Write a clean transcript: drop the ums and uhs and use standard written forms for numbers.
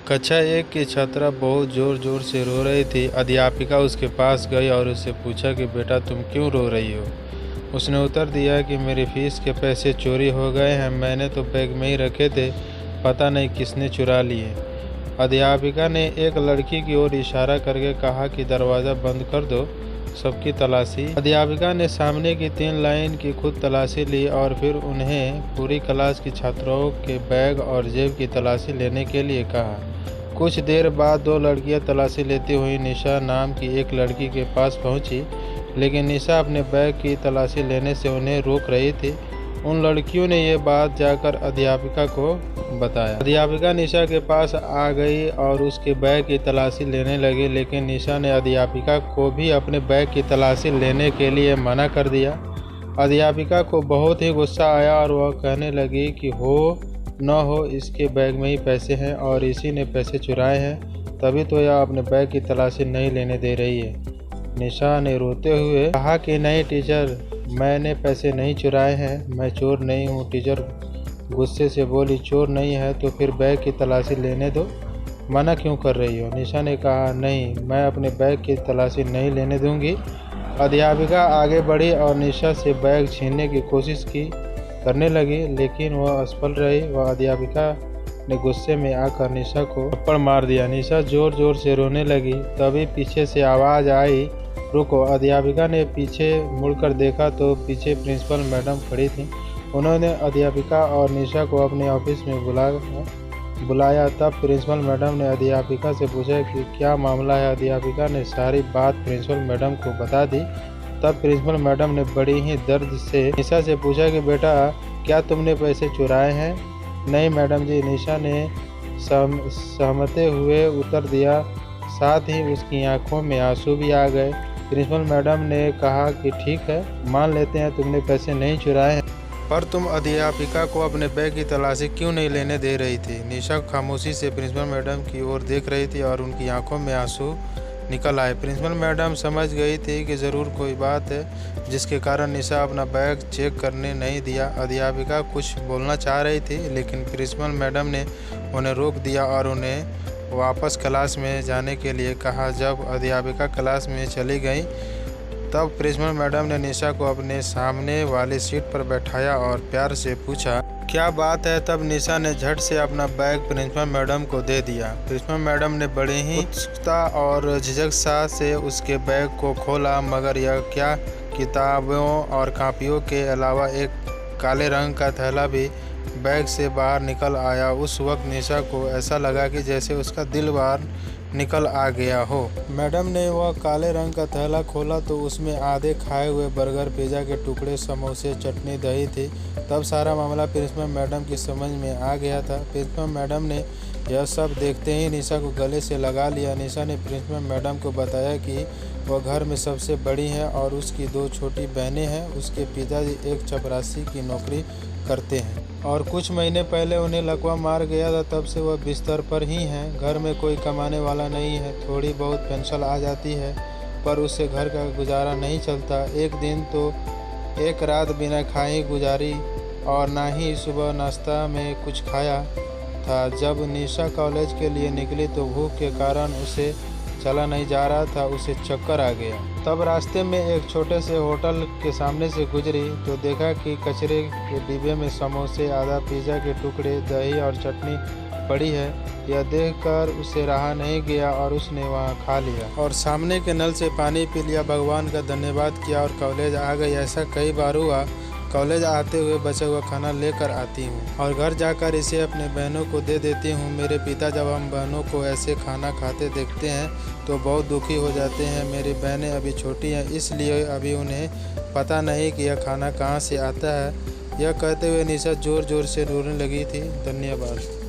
कक्षा 1 की छात्रा बहुत ज़ोर ज़ोर से रो रही थी। अध्यापिका उसके पास गई और उससे पूछा कि बेटा तुम क्यों रो रही हो। उसने उत्तर दिया कि मेरी फीस के पैसे चोरी हो गए हैं, मैंने तो बैग में ही रखे थे, पता नहीं किसने चुरा लिए। अध्यापिका ने एक लड़की की ओर इशारा करके कहा कि दरवाज़ा बंद कर दो, सबकी तलाशी। अध्यापिका ने सामने की 3 लाइन की खुद तलाशी ली और फिर उन्हें पूरी क्लास की छात्राओं के बैग और जेब की तलाशी लेने के लिए कहा। कुछ देर बाद 2 लड़कियां तलाशी लेती हुई निशा नाम की एक लड़की के पास पहुंची, लेकिन निशा अपने बैग की तलाशी लेने से उन्हें रोक रही थी। उन लड़कियों ने ये बात जाकर अध्यापिका को बताया। अध्यापिका निशा के पास आ गई और उसके बैग की तलाशी लेने लगी, लेकिन निशा ने अध्यापिका को भी अपने बैग की तलाशी लेने के लिए मना कर दिया। अध्यापिका को बहुत ही गुस्सा आया और वह कहने लगी कि हो न हो इसके बैग में ही पैसे हैं और इसी ने पैसे चुराए हैं, तभी तो यह अपने बैग की तलाशी नहीं लेने दे रही है। निशा ने रोते हुए कहा कि नहीं टीचर, मैंने पैसे नहीं चुराए हैं, मैं चोर नहीं हूँ। टीचर गुस्से से बोली, चोर नहीं है तो फिर बैग की तलाशी लेने दो, मना क्यों कर रही हो। निशा ने कहा नहीं, मैं अपने बैग की तलाशी नहीं लेने दूंगी। अध्यापिका आगे बढ़ी और निशा से बैग छीनने की कोशिश करने लगी, लेकिन वह असफल रही। वह अध्यापिका ने गुस्से में आकर निशा को थप्पड़ मार दिया। निशा जोर जोर से रोने लगी। तभी पीछे से आवाज़ आई, रुको। अध्यापिका ने पीछे मुड़कर देखा तो पीछे प्रिंसिपल मैडम खड़ी थीं। उन्होंने अध्यापिका और निशा को अपने ऑफिस में बुलाया। तब प्रिंसिपल मैडम ने अध्यापिका से पूछा कि क्या मामला है। अध्यापिका ने सारी बात प्रिंसिपल मैडम को बता दी। तब प्रिंसिपल मैडम ने बड़ी ही दर्द से निशा से पूछा कि बेटा क्या तुमने पैसे चुराए हैं। नहीं मैडम जी, निशा ने सहमते हुए उत्तर दिया। साथ ही उसकी आंखों में आंसू भी आ गए। प्रिंसिपल मैडम ने कहा कि ठीक है, मान लेते हैं तुमने पैसे नहीं चुराए हैं, पर तुम अध्यापिका को अपने बैग की तलाशी क्यों नहीं लेने दे रही थी। निशा खामोशी से प्रिंसिपल मैडम की ओर देख रही थी और उनकी आंखों में आंसू निकल आए। प्रिंसिपल मैडम समझ गई थी कि ज़रूर कोई बात है जिसके कारण निशा अपना बैग चेक करने नहीं दिया। अध्यापिका कुछ बोलना चाह रही थी, लेकिन प्रिंसिपल मैडम ने उन्हें रोक दिया और उन्हें वापस क्लास में जाने के लिए कहा। जब अध्यापिका क्लास में चली गई तब प्रिंसिपल मैडम ने निशा को अपने सामने वाली सीट पर बैठाया और प्यार से पूछा, क्या बात है। तब निशा ने झट से अपना बैग प्रिंसिपल मैडम को दे दिया। प्रिंसिपल मैडम ने बड़ी ही उत्सुकता और झिझक सा से उसके बैग को खोला, मगर यह क्या, किताबों और कॉपियों के अलावा एक काले रंग का थैला भी बैग से बाहर निकल आया। उस वक्त निशा को ऐसा लगा कि जैसे उसका दिल बाहर निकल आ गया हो। मैडम ने वह काले रंग का थैला खोला तो उसमें आधे खाए हुए बर्गर, पिज़्ज़ा के टुकड़े, समोसे, चटनी, दही थी। तब सारा मामला प्रिंसिपल मैडम की समझ में आ गया था। प्रिंसिपल मैडम ने यह सब देखते ही निशा को गले से लगा लिया। निशा ने प्रिंसिपल मैडम को बताया कि वह घर में सबसे बड़ी है और उसकी 2 छोटी बहनें हैं। उसके पिताजी एक चपरासी की नौकरी करते हैं और कुछ महीने पहले उन्हें लकवा मार गया था। तब से वह बिस्तर पर ही हैं। घर में कोई कमाने वाला नहीं है। थोड़ी बहुत पेंशन आ जाती है, पर उससे घर का गुजारा नहीं चलता। एक दिन तो एक रात बिना खाए गुजारी और ना ही सुबह नाश्ता में कुछ खाया था। जब निशा कॉलेज के लिए निकली तो भूख के कारण उसे चला नहीं जा रहा था, उसे चक्कर आ गया। तब रास्ते में एक छोटे से होटल के सामने से गुजरी तो देखा कि कचरे के डिब्बे में समोसे, आधा पिज़्ज़ा के टुकड़े, दही और चटनी पड़ी है। यह देखकर उसे रहा नहीं गया और उसने वहां खा लिया और सामने के नल से पानी पी लिया। भगवान का धन्यवाद किया और कॉलेज आ गई। ऐसा कई बार हुआ। कॉलेज आते हुए बचा हुआ खाना लेकर आती हूँ और घर जाकर इसे अपने बहनों को दे देती हूँ। मेरे पिता जब हम बहनों को ऐसे खाना खाते देखते हैं तो बहुत दुखी हो जाते हैं। मेरी बहनें अभी छोटी हैं, इसलिए अभी उन्हें पता नहीं कि यह खाना कहाँ से आता है। यह कहते हुए निशा जोर जोर से रोने लगी थी। धन्यवाद।